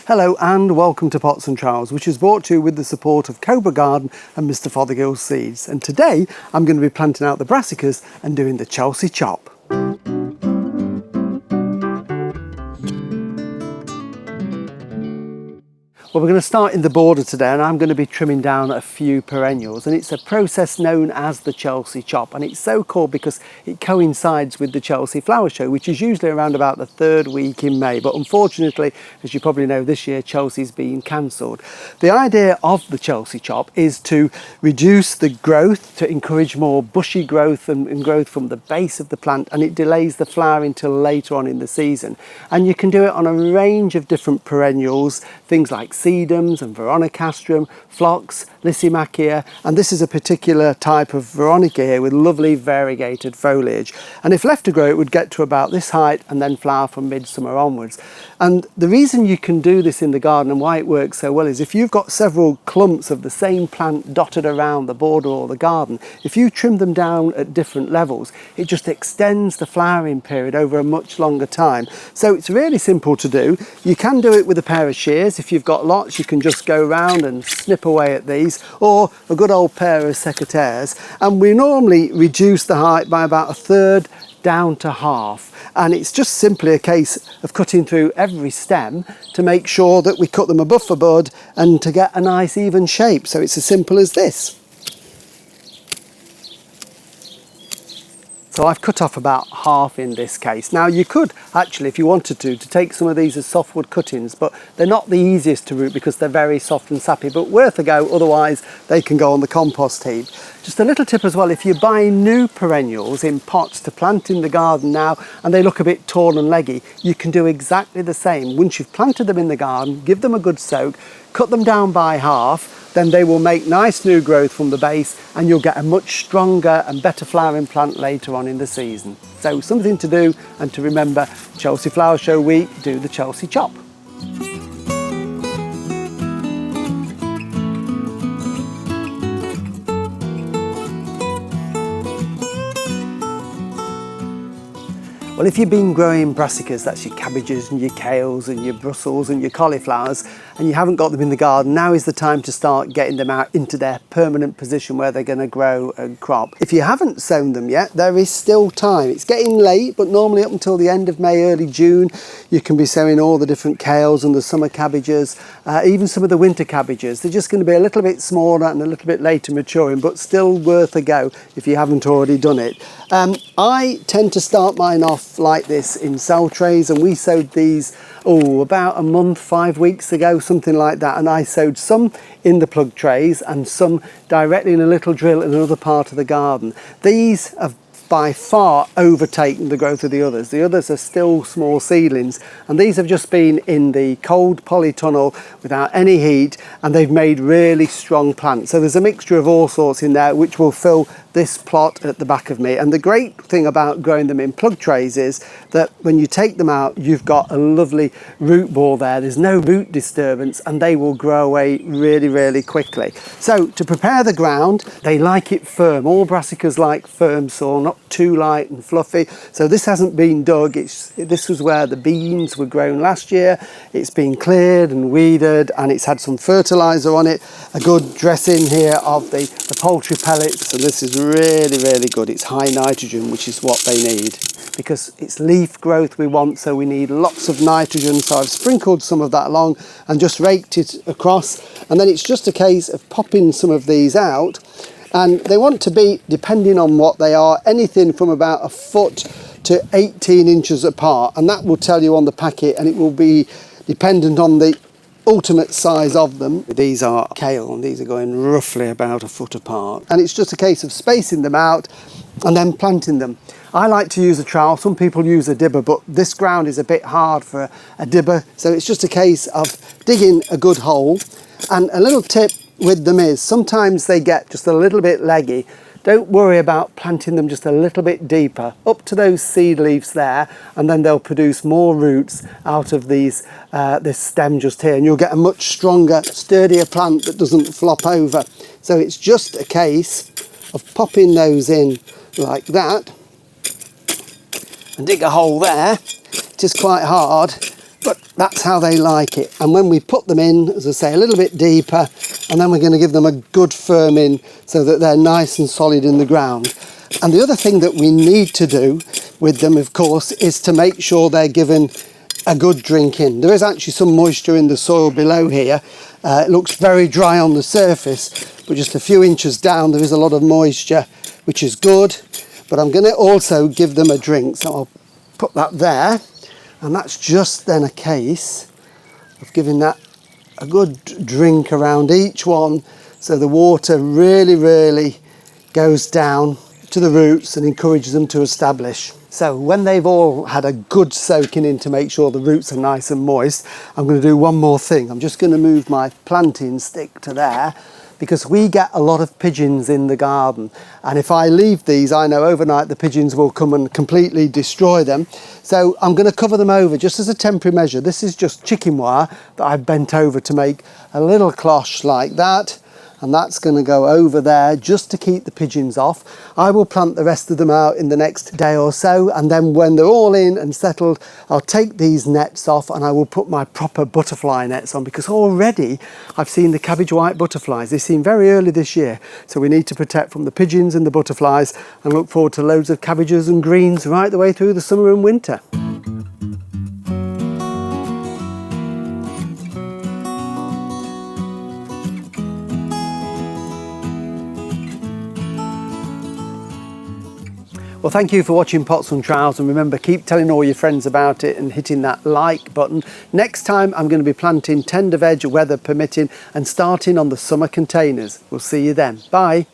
Hello and welcome to Pots and Trowels, which is brought to you with the support of Cobra Garden and Mr Fothergill's Seeds. And today I'm going to be planting out the Brassicas and doing the Chelsea chop. Well, we're going to start in the border today and I'm going to be trimming down a few perennials, and it's a process known as the Chelsea chop, and it's so called because it coincides with the Chelsea Flower Show, which is usually around about the third week in May, but unfortunately, as you probably know, this year Chelsea's been cancelled. The idea of the Chelsea chop is to reduce the growth, to encourage more bushy growth and growth from the base of the plant, and it delays the flowering till later on in the season. And you can do it on a range of different perennials, things like sedums and veronicastrum, phlox, lysimachia, and this is a particular type of veronica here with lovely variegated foliage. And if left to grow, it would get to about this height and then flower from midsummer onwards. And the reason you can do this in the garden and why it works so well is if you've got several clumps of the same plant dotted around the border or the garden, if you trim them down at different levels, it just extends the flowering period over a much longer time. So it's really simple to do. You can do it with a pair of shears. If you've got lots, you can just go around and snip away at these, or a good old pair of secateurs. And we normally reduce the height by about a third down to half. And it's just simply a case of cutting through every stem to make sure that we cut them above for bud and to get a nice even shape. So it's as simple as this. So I've cut off about half in this case. Now you could actually, if you wanted to take some of these as softwood cuttings, but they're not the easiest to root because they're very soft and sappy, but worth a go, otherwise they can go on the compost heap. Just a little tip as well, if you're buying new perennials in pots to plant in the garden now and they look a bit tall and leggy, you can do exactly the same. Once you've planted them in the garden, give them a good soak, cut them down by half, then they will make nice new growth from the base and you'll get a much stronger and better flowering plant later on in the season. So something to do and to remember, Chelsea Flower Show week, do the Chelsea chop. Well, if you've been growing brassicas, that's your cabbages and your kales and your Brussels and your cauliflowers, and you haven't got them in the garden, now is the time to start getting them out into their permanent position where they're going to grow and crop. If you haven't sown them yet, there is still time. It's getting late, but normally up until the end of May, early June, you can be sowing all the different kales and the summer cabbages, even some of the winter cabbages. They're just going to be a little bit smaller and a little bit later maturing, but still worth a go if you haven't already done it. I tend to start mine off like this in cell trays, and we sowed these about a month, 5 weeks ago, something like that, and I sowed some in the plug trays and some directly in a little drill in another part of the garden. These have by far overtaken the growth of the others. The others are still small seedlings, and these have just been in the cold polytunnel without any heat, and they've made really strong plants. So there's a mixture of all sorts in there which will fill this plot at the back of me. And the great thing about growing them in plug trays is that when you take them out, you've got a lovely root ball there. There's no root disturbance and they will grow away really, really quickly. So to prepare the ground, they like it firm. All brassicas like firm soil, not too light and fluffy. So this hasn't been dug. This was where the beans were grown last year. It's been cleared and weeded, and it's had some fertilizer on it, a good dressing here of the poultry pellets, and this is really, really good. It's high nitrogen, which is what they need because it's leaf growth we want, so we need lots of nitrogen. So I've sprinkled some of that along and just raked it across, and then it's just a case of popping some of these out. And they want to be, depending on what they are, anything from about a foot to 18 inches apart, and that will tell you on the packet, and it will be dependent on the ultimate size of them. These are kale and these are going roughly about a foot apart, and it's just a case of spacing them out and then planting them. I like to use a trowel. Some people use a dibber, but this ground is a bit hard for a dibber, so it's just a case of digging a good hole. And a little tip with them is sometimes they get just a little bit leggy. Don't worry about planting them just a little bit deeper up to those seed leaves there, and then they'll produce more roots out of these this stem just here, and you'll get a much stronger, sturdier plant that doesn't flop over. So it's just a case of popping those in like that and dig a hole there. It is quite hard, but that's how they like it. And when we put them in, as I say, a little bit deeper, and then we're going to give them a good firm in so that they're nice and solid in the ground. And the other thing that we need to do with them, of course, is to make sure they're given a good drink in. There is actually some moisture in the soil below here. It looks very dry on the surface, but just a few inches down there is a lot of moisture, which is good. But I'm going to also give them a drink, so I'll put that there, and that's just then a case of giving that a good drink around each one, so the water really goes down to the roots and encourages them to establish. So when they've all had a good soaking in to make sure the roots are nice and moist, I'm going to do one more thing. I'm just going to move my planting stick to there, because we get a lot of pigeons in the garden, and if I leave these, I know overnight the pigeons will come and completely destroy them. So I'm going to cover them over just as a temporary measure. This is just chicken wire that I've bent over to make a little cloche like that, and that's going to go over there just to keep the pigeons off. I will plant the rest of them out in the next day or so, and then when they're all in and settled, I'll take these nets off and I will put my proper butterfly nets on, because already I've seen the cabbage white butterflies. They seem very early this year, so we need to protect from the pigeons and the butterflies, and look forward to loads of cabbages and greens right the way through the summer and winter. Well, thank you for watching Pots and Trowels, and remember, keep telling all your friends about it and hitting that like button. Next time I'm going to be planting tender veg, weather permitting, and starting on the summer containers. We'll see you then. Bye.